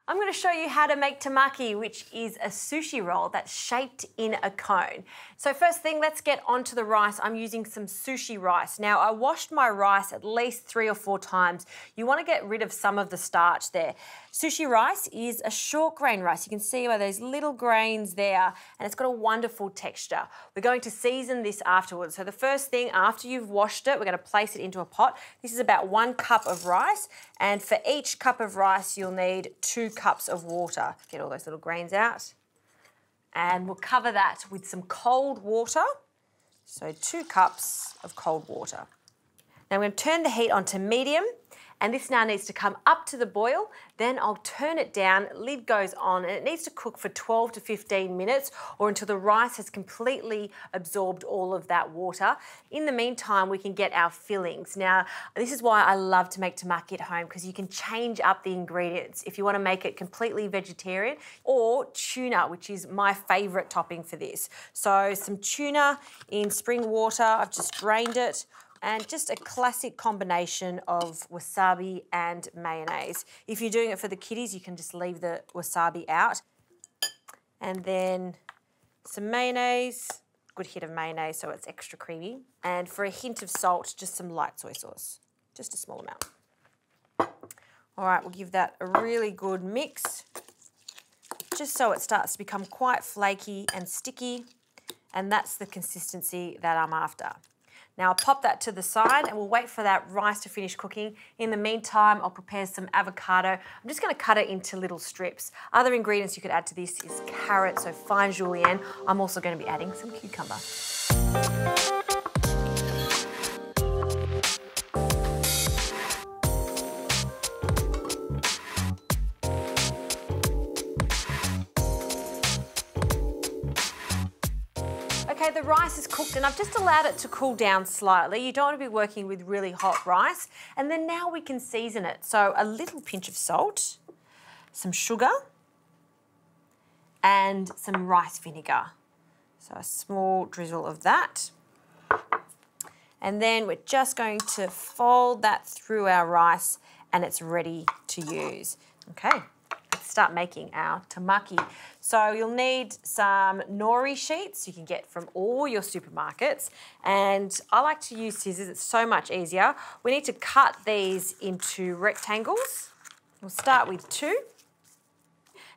I'm going to show you how to make temaki, which is a sushi roll that's shaped in a cone. So first thing, let's get onto the rice. I'm using some sushi rice. Now, I washed my rice at least 3 or 4 times. You want to get rid of some of the starch there. Sushi rice is a short grain rice. You can see by those little grains there, and it's got a wonderful texture. We're going to season this afterwards. So the first thing, after you've washed it, we're going to place it into a pot. This is about 1 cup of rice, and for each cup of rice, you'll need 2 cups of water. Get all those little grains out. And we'll cover that with some cold water. So 2 cups of cold water. Now I'm going to turn the heat on to medium, and this now needs to come up to the boil. Then I'll turn it down, lid goes on, and it needs to cook for 12 to 15 minutes or until the rice has completely absorbed all of that water. In the meantime, we can get our fillings. Now, this is why I love to make temaki at home, because you can change up the ingredients if you want to make it completely vegetarian, or tuna, which is my favourite topping for this. So some tuna in spring water, I've just drained it. And just a classic combination of wasabi and mayonnaise. If you're doing it for the kiddies, you can just leave the wasabi out. And then some mayonnaise, good hit of mayonnaise so it's extra creamy. And for a hint of salt, just some light soy sauce, just a small amount. All right, we'll give that a really good mix, just so it starts to become quite flaky and sticky. And that's the consistency that I'm after. Now I'll pop that to the side and we'll wait for that rice to finish cooking. In the meantime, I'll prepare some avocado. I'm just going to cut it into little strips. Other ingredients you could add to this is carrot, so fine julienne. I'm also going to be adding some cucumber. Okay, the rice is cooked and I've just allowed it to cool down slightly. You don't want to be working with really hot rice. And then now we can season it. So a little pinch of salt, some sugar, and some rice vinegar. So a small drizzle of that. And then we're just going to fold that through our rice and it's ready to use. Okay. Start making our temaki. So you'll need some nori sheets you can get from all your supermarkets, and I like to use scissors, it's so much easier. We need to cut these into rectangles. We'll start with 2,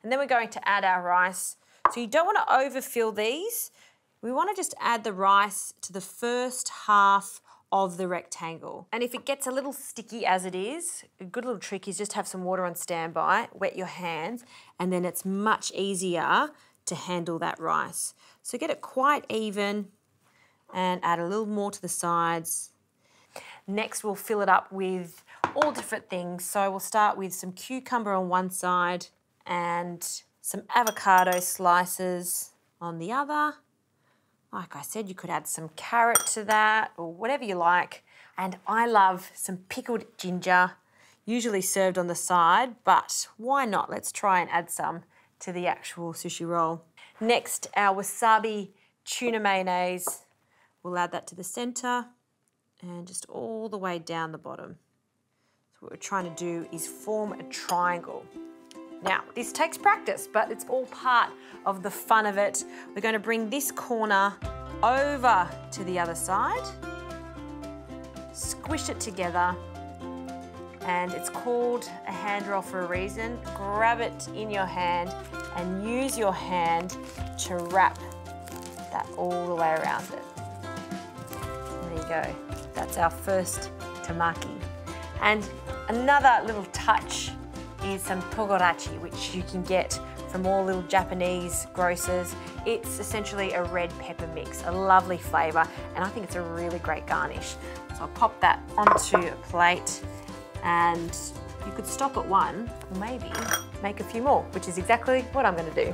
and then we're going to add our rice. So you don't want to overfill these. We want to just add the rice to the first half of the rectangle. And if it gets a little sticky as it is, a good little trick is just have some water on standby, wet your hands, and then it's much easier to handle that rice. So get it quite even and add a little more to the sides. Next, we'll fill it up with all different things. So we'll start with some cucumber on one side and some avocado slices on the other. Like I said, you could add some carrot to that or whatever you like. And I love some pickled ginger, usually served on the side, but why not? Let's try and add some to the actual sushi roll. Next, our wasabi tuna mayonnaise. We'll add that to the center and just all the way down the bottom. So what we're trying to do is form a triangle. Now, this takes practice, but it's all part of the fun of it. We're going to bring this corner over to the other side, squish it together, and it's called a hand roll for a reason. Grab it in your hand and use your hand to wrap that all the way around it. There you go. That's our first temaki. And another little touch is some togorachi, which you can get from all little Japanese grocers. It's essentially a red pepper mix, a lovely flavour, and I think it's a really great garnish. So I'll pop that onto a plate, and you could stop at 1 or maybe make a few more, which is exactly what I'm going to do.